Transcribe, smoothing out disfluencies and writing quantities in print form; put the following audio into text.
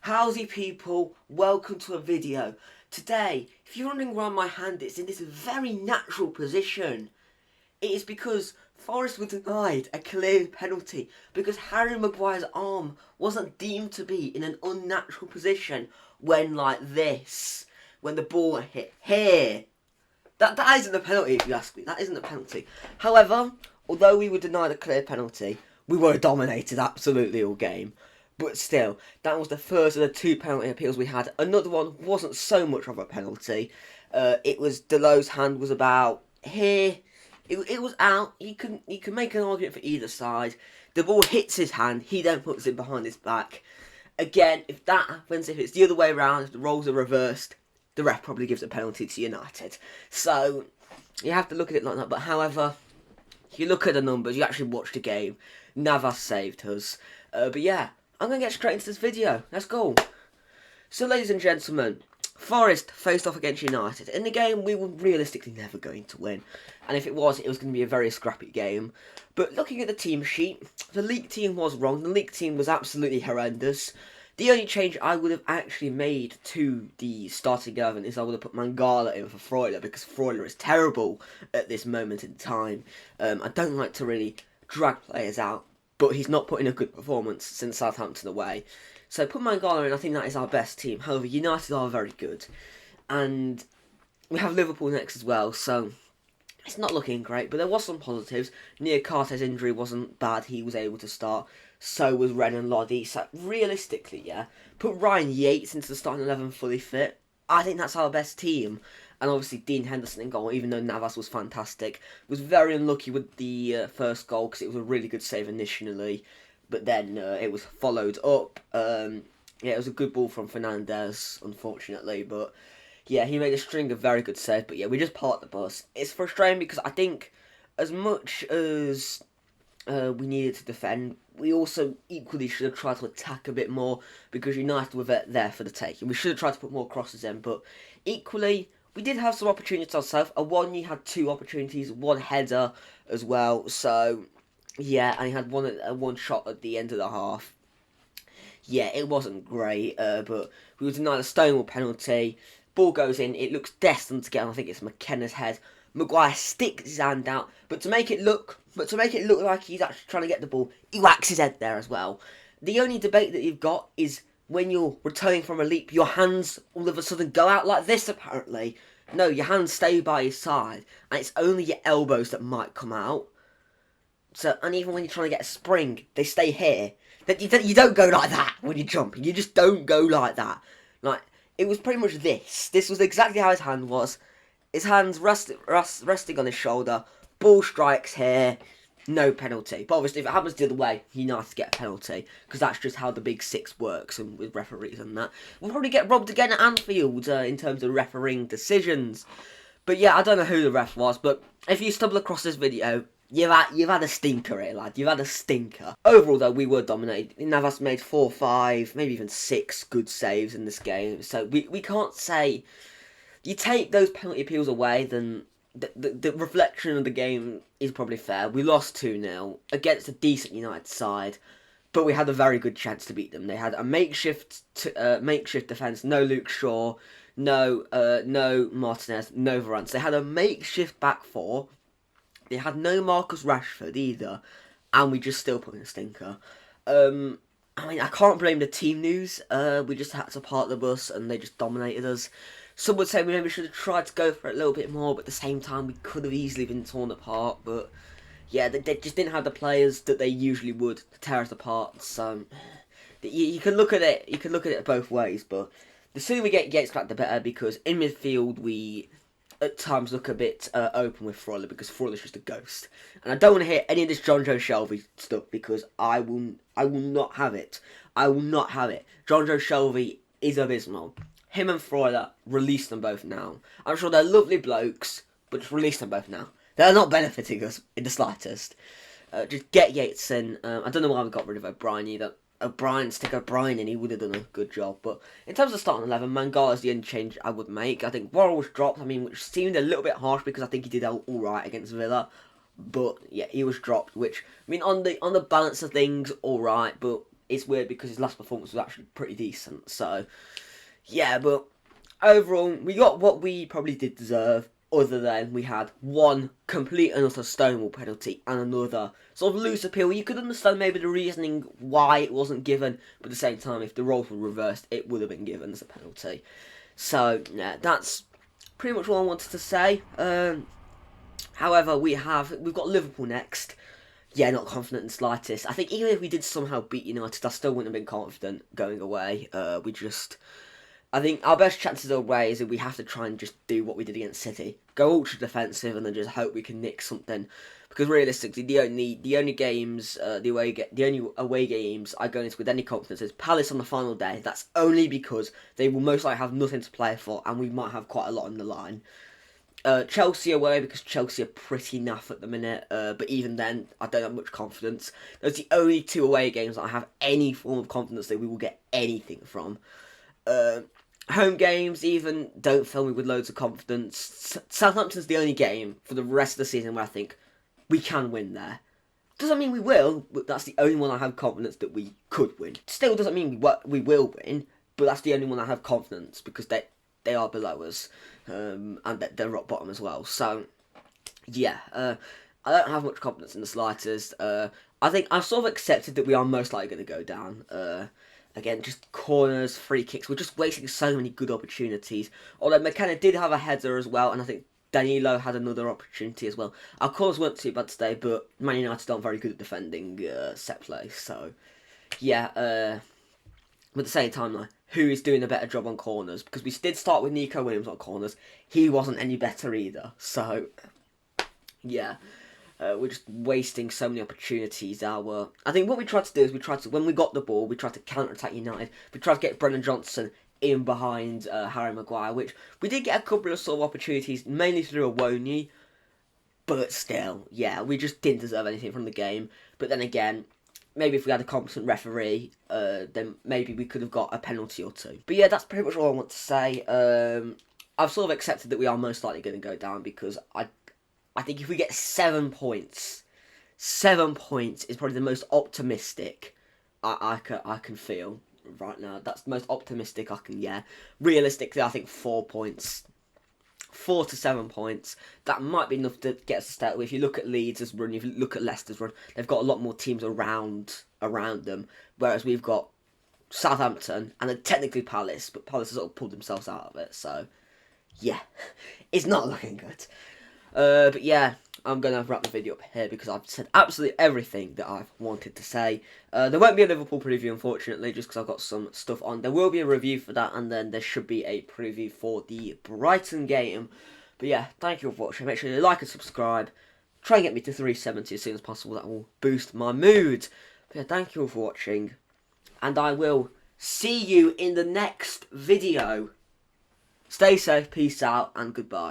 Howsy people, welcome to a video. Today, if you're wondering why my hand is in this very natural position, it is because Forest were denied a clear penalty because Harry Maguire's arm wasn't deemed to be in an unnatural position when like this, when the ball hit here. That isn't a penalty if you ask me, that isn't a penalty. However, although we were denied a clear penalty, we were dominated absolutely all game. But still, that was the first of the two penalty appeals we had. Another one wasn't so much of a penalty. It was Delos's hand was about here. It was out. You can make an argument for either side. The ball hits his hand. He then puts it behind his back. Again, if that happens, if it's the other way around, if the roles are reversed, the ref probably gives a penalty to United. So you have to look at it like that. But however, if you look at the numbers, you actually watch the game. Navas saved us. But yeah. I'm going to get straight into this video. Let's go. So, ladies and gentlemen, Forest faced off against United. In the game, we were realistically never going to win. And if it was going to be a very scrappy game. But looking at the team sheet, the league team was wrong. The league team was absolutely horrendous. The only change I would have actually made to the starting 11 is I would have put Mangala in for Freuler, because Freuler is terrible at this moment in time. I don't like to really drag players out, but he's not put in a good performance since Southampton away. So put Mangala in, I think that is our best team. However, United are very good. And we have Liverpool next as well, so it's not looking great. But there was some positives. Niakarte's injury wasn't bad. He was able to start. So was Ren and Lodi. So realistically, yeah, put Ryan Yates into the starting 11 fully fit. I think that's our best team. And obviously Dean Henderson in goal, even though Navas was fantastic. Was very unlucky with the first goal because it was a really good save initially. But then it was followed up. Yeah, it was a good ball from Fernandez, unfortunately. But yeah, he made a string of very good saves. But yeah, we just parked the bus. It's frustrating because I think as much as we needed to defend, we also equally should have tried to attack a bit more because United were there for the taking. We should have tried to put more crosses in. But equally, we did have some opportunities ourselves. Awoniyi had two opportunities, one header as well. So, yeah, and he had one shot at the end of the half. Yeah, it wasn't great, but we were denied a Stonewall penalty. Ball goes in, it looks destined to get on. I think it's McKenna's head. Maguire sticks his hand out, but to make it look like he's actually trying to get the ball, he whacks his head there as well. The only debate that you've got is when you're returning from a leap, your hands all of a sudden go out like this, apparently. No, your hands stay by your side, and it's only your elbows that might come out. So, and even when you're trying to get a spring, they stay here. That you don't go like that when you're jumping. You just don't go like that. Like, it was pretty much this. This was exactly how his hand was. His hand's resting on his shoulder. Ball strikes here. No penalty. But obviously, if it happens the other way, United get a penalty. Because that's just how the Big Six works, and with referees and that. We'll probably get robbed again at Anfield in terms of refereeing decisions. But yeah, I don't know who the ref was. But if you stumble across this video, you've had a stinker here, lad. You've had a stinker. Overall, though, we were dominated. Navas made 4, 5, maybe even 6 good saves in this game. So we can't say... You take those penalty appeals away, then the reflection of the game is probably fair. We lost 2-0 against a decent United side, but we had a very good chance to beat them. They had a makeshift defence, no Luke Shaw, no Martinez, no Varane. They had a makeshift back four. They had no Marcus Rashford either, and we just still put in a stinker. I mean, I can't blame the team news. We just had to park the bus, and they just dominated us. Some would say we maybe should have tried to go for it a little bit more, but at the same time, we could have easily been torn apart. But yeah, they just didn't have the players that they usually would to tear us apart. So you can look at it. You can look at it both ways. But the sooner we get Yates back, the better. Because in midfield, we at times look a bit open with Freuler, because Freuler's just a ghost. And I don't want to hear any of this John Joe Shelvey stuff, because I will not have it. I will not have it. John Joe Shelvey is abysmal. Him and Freuler, release them both now. I'm sure they're lovely blokes, but just release them both now. They're not benefiting us in the slightest. Just get Yates in. I don't know why we got rid of O'Brien either. Stick O'Brien in, he would have done a good job. But in terms of starting 11, Mangala is the only change I would make. I think Worrell was dropped, which seemed a little bit harsh because I think he did alright against Villa. But yeah, he was dropped, which, on the balance of things, alright, but it's weird because his last performance was actually pretty decent. So, yeah, but overall, we got what we probably did deserve, other than we had one complete and utter stonewall penalty and another sort of loose appeal. You could understand maybe the reasoning why it wasn't given, but at the same time, if the roles were reversed, it would have been given as a penalty. So, yeah, that's pretty much all I wanted to say. However, we've got Liverpool next. Yeah, not confident in the slightest. I think even if we did somehow beat United, I still wouldn't have been confident going away. I think our best chances away is that we have to try and just do what we did against City. Go ultra defensive and then just hope we can nick something. Because realistically, the only away games I go into with any confidence is Palace on the final day. That's only because they will most likely have nothing to play for and we might have quite a lot on the line. Chelsea away, because Chelsea are pretty naff at the minute, but even then, I don't have much confidence. Those are the only 2 away games that I have any form of confidence that we will get anything from. Home games, even, don't fill me with loads of confidence. Southampton's the only game for the rest of the season where I think we can win there. Doesn't mean we will, but that's the only one I have confidence that we could win. Still doesn't mean we will win, but that's the only one I have confidence, because they are below us, and they're rock bottom as well. So, yeah, I don't have much confidence in the slightest. I think I've sort of accepted that we are most likely going to go down. Again, just corners, free kicks. We're just wasting so many good opportunities. Although McKenna did have a header as well, and I think Danilo had another opportunity as well. Our corners weren't too bad today, but Man United aren't very good at defending set play. So, yeah, but at the same time, like, who is doing a better job on corners? Because we did start with Nico Williams on corners. He wasn't any better either. So, yeah. We're just wasting so many opportunities. I think what we tried to do is when we got the ball, we tried to counter-attack United. We tried to get Brennan Johnson in behind Harry Maguire, which we did get a couple of sort of opportunities, mainly through Awoniyi. But still, yeah, we just didn't deserve anything from the game. But then again, maybe if we had a competent referee, then maybe we could have got a penalty or 2. But yeah, that's pretty much all I want to say. I've sort of accepted that we are most likely going to go down, because I think if we get 7 points, 7 points is probably the most optimistic I can feel right now. That's the most optimistic I can, yeah. Realistically, I think 4 points. 4 to 7 points. That might be enough to get us to start with. If you look at Leeds' run, if you look at Leicester's run, they've got a lot more teams around them, whereas we've got Southampton and then technically Palace, but Palace has sort of pulled themselves out of it, so yeah, it's not looking good. But yeah, I'm going to wrap the video up here because I've said absolutely everything that I've wanted to say. There won't be a Liverpool preview, unfortunately, just because I've got some stuff on. There will be a review for that, and then there should be a preview for the Brighton game. But yeah, thank you for watching. Make sure you like and subscribe. Try and get me to 370 as soon as possible. That will boost my mood. But yeah, thank you all for watching, and I will see you in the next video. Stay safe, peace out, and goodbye.